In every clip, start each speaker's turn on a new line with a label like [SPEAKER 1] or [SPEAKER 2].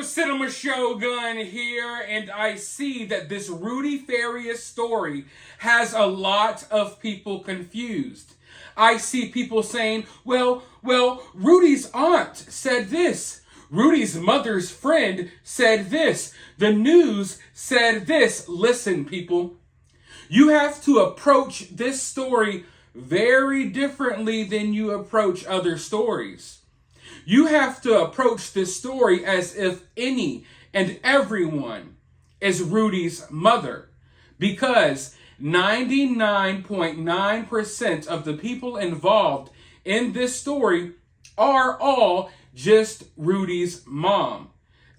[SPEAKER 1] Cinema Shogun here, and I see that this Rudy Farias story has a lot of people confused. I see people saying, well, Rudy's aunt said this. Rudy's mother's friend said this. The news said this. Listen, people, you have to approach this story very differently than you approach other stories. You have to approach this story as if any and everyone is Rudy's mother, because 99.9% of the people involved in this story are all just Rudy's mom.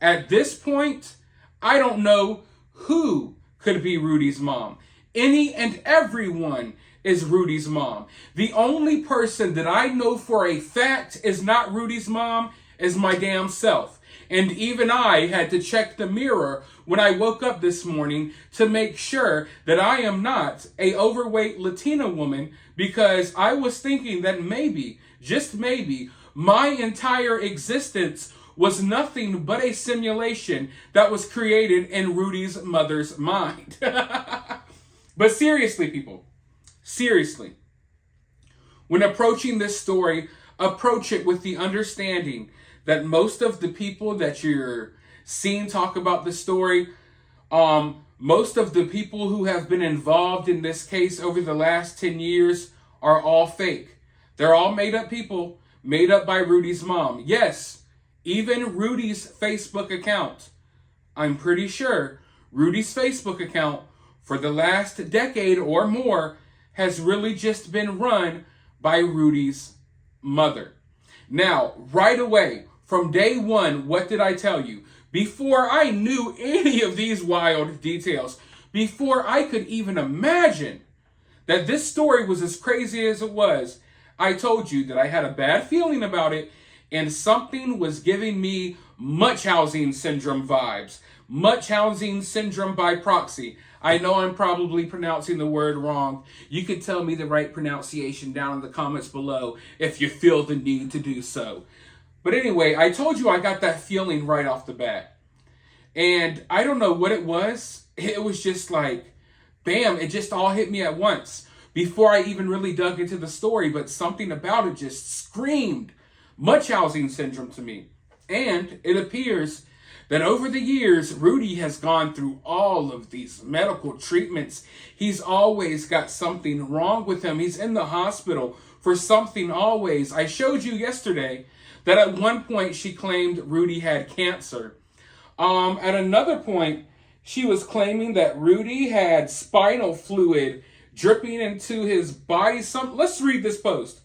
[SPEAKER 1] At this point, I don't know who could be Rudy's mom. Any and everyone is Rudy's mom. The only person that I know for a fact is not Rudy's mom is my damn self. And even I had to check the mirror when I woke up this morning to make sure that I am not a overweight Latina woman, because I was thinking that maybe, just maybe, my entire existence was nothing but a simulation that was created in Rudy's mother's mind. But seriously, people, seriously, when approaching this story, approach it with the understanding that most of the people that you're seeing talk about the story, most of the people who have been involved in this case over the last 10 years are all fake. They're all made up people, made up by Rudy's mom. Yes, even Rudy's Facebook account. I'm pretty sure Rudy's Facebook account for the last decade or more has really just been run by Rudy's mother. Now, right away, from day one, what did I tell you? Before I knew any of these wild details, before I could even imagine that this story was as crazy as it was, I told you that I had a bad feeling about it, and something was giving me Munchausen syndrome vibes. Munchausen syndrome by proxy. I know I'm probably pronouncing the word wrong. You can tell me the right pronunciation down in the comments below if you feel the need to do so. But anyway, I told you I got that feeling right off the bat. And I don't know what it was. It was just like, bam, it just all hit me at once before I even really dug into the story. But something about it just screamed Munchausen syndrome to me. And it appears that over the years, Rudy has gone through all of these medical treatments. He's always got something wrong with him. He's in the hospital for something always. I showed you yesterday that at one point she claimed Rudy had cancer. At another point, she was claiming that Rudy had spinal fluid dripping into his body. Let's read this post.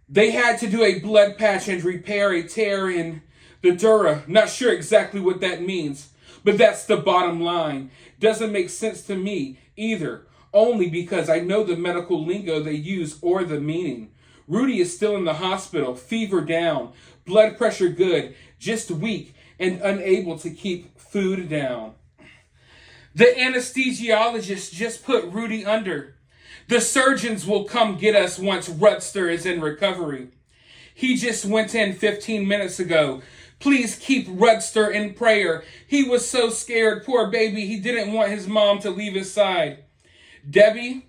[SPEAKER 1] They had to do a blood patch and repair a tear in the dura. Not sure exactly what that means, but that's the bottom line. Doesn't make sense to me either, only because I know the medical lingo they use or the meaning. Rudy is still in the hospital, fever down, blood pressure good, just weak and unable to keep food down. The anesthesiologist just put Rudy under. The surgeons will come get us once Rutster is in recovery. He just went in 15 minutes ago. Please keep Rutster in prayer. He was so scared, poor baby, he didn't want his mom to leave his side. Debbie,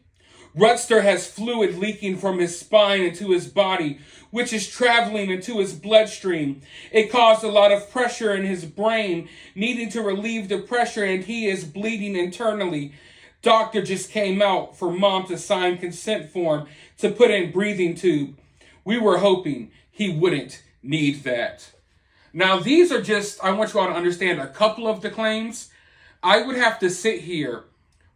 [SPEAKER 1] Rutster has fluid leaking from his spine into his body, which is traveling into his bloodstream. It caused a lot of pressure in his brain, needing to relieve the pressure, and he is bleeding internally. Doctor just came out for mom to sign consent form to put in breathing tube. We were hoping he wouldn't need that. Now, these are just, I want you all to understand a couple of the claims. I would have to sit here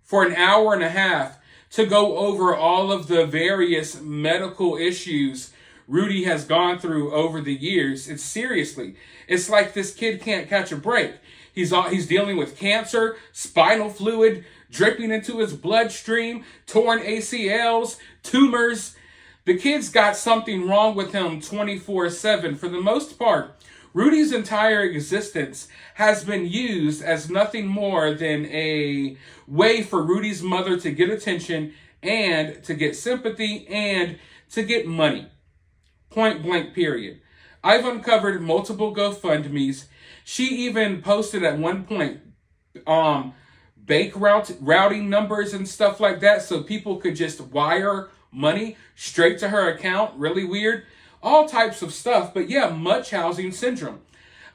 [SPEAKER 1] for an hour and a half to go over all of the various medical issues Rudy has gone through over the years. It's like this kid can't catch a break. He's dealing with cancer, spinal fluid dripping into his bloodstream, torn ACLs, tumors. The kid's got something wrong with him 24/7. For the most part, Rudy's entire existence has been used as nothing more than a way for Rudy's mother to get attention and to get sympathy and to get money. Point blank, period. I've uncovered multiple GoFundMes. She even posted at one point bank routing numbers and stuff like that so people could just wire money straight to her account. Really weird. All types of stuff. But yeah, Munchausen syndrome.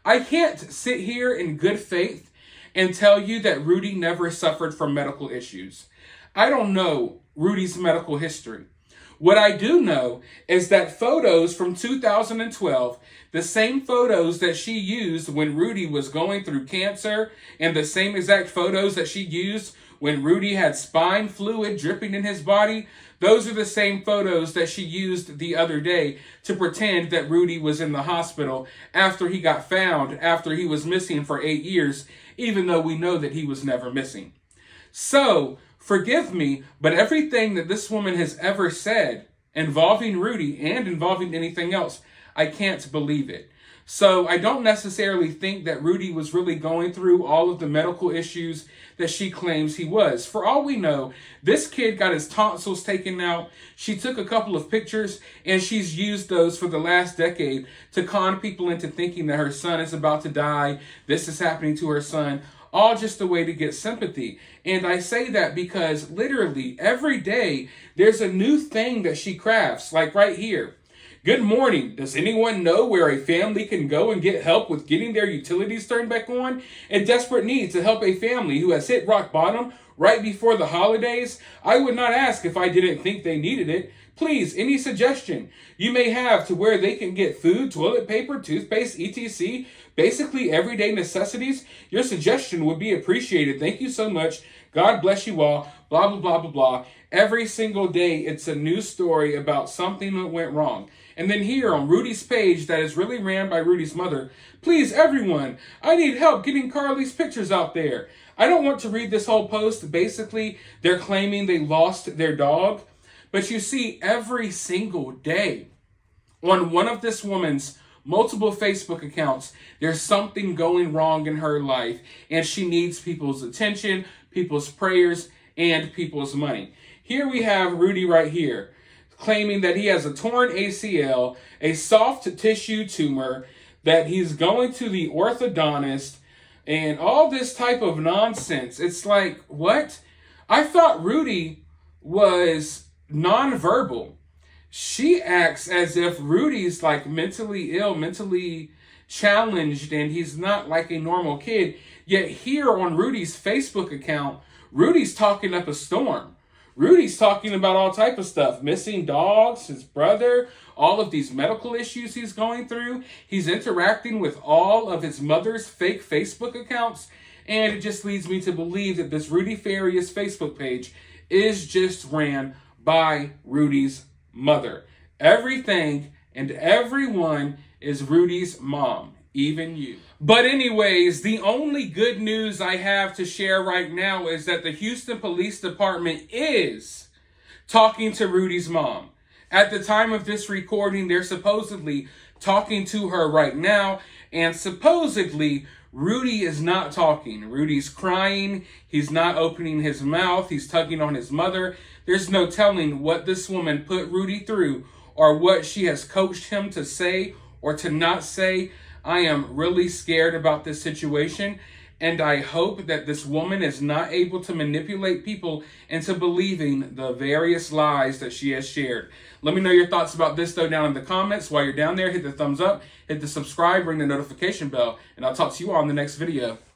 [SPEAKER 1] I can't sit here in good faith and tell you that Rudy never suffered from medical issues. I don't know Rudy's medical history. What I do know is that photos from 2012, the same photos that she used when Rudy was going through cancer, and the same exact photos that she used when Rudy had spine fluid dripping in his body, those are the same photos that she used the other day to pretend that Rudy was in the hospital after he got found, after he was missing for 8 years, even though we know that he was never missing. So, forgive me, but everything that this woman has ever said involving Rudy and involving anything else, I can't believe it. So I don't necessarily think that Rudy was really going through all of the medical issues that she claims he was. For all we know, this kid got his tonsils taken out. She took a couple of pictures and she's used those for the last decade to con people into thinking that her son is about to die. This is happening to her son. All just a way to get sympathy. And I say that because literally every day there's a new thing that she crafts, like right here. Good morning. Does anyone know where a family can go and get help with getting their utilities turned back on? In desperate need to help a family who has hit rock bottom right before the holidays? I would not ask if I didn't think they needed it. Please, any suggestion you may have to where they can get food, toilet paper, toothpaste, etc., basically everyday necessities, your suggestion would be appreciated. Thank you so much. God bless you all. Blah, blah, blah, blah, blah. Every single day, it's a new story about something that went wrong. And then here on Rudy's page that is really ran by Rudy's mother, please, everyone, I need help getting Carly's pictures out there. I don't want to read this whole post. Basically, they're claiming they lost their dog. But you see, every single day on one of this woman's multiple Facebook accounts, there's something going wrong in her life, and she needs people's attention, people's prayers, and people's money. Here we have Rudy right here, claiming that he has a torn ACL, a soft tissue tumor, that he's going to the orthodontist, and all this type of nonsense. It's like, what? I thought Rudy was nonverbal. She acts as if Rudy's like mentally ill, mentally challenged, and he's not like a normal kid. Yet here on Rudy's Facebook account, Rudy's talking up a storm. Rudy's talking about all type of stuff, missing dogs, his brother, all of these medical issues he's going through. He's interacting with all of his mother's fake Facebook accounts, and it just leads me to believe that this Rudy Farias Facebook page is just ran by Rudy's mother. Everything and everyone is Rudy's mom, even you. But anyways, the only good news I have to share right now is that the Houston Police Department is talking to Rudy's mom. At the time of this recording, they're supposedly talking to her right now, and supposedly Rudy is not talking. Rudy's crying. He's not opening his mouth. He's tugging on his mother. There's no telling what this woman put Rudy through or what she has coached him to say or to not say. I am really scared about this situation, and I hope that this woman is not able to manipulate people into believing the various lies that she has shared. Let me know your thoughts about this, though, down in the comments. While you're down there, hit the thumbs up, hit the subscribe, ring the notification bell, and I'll talk to you all in the next video.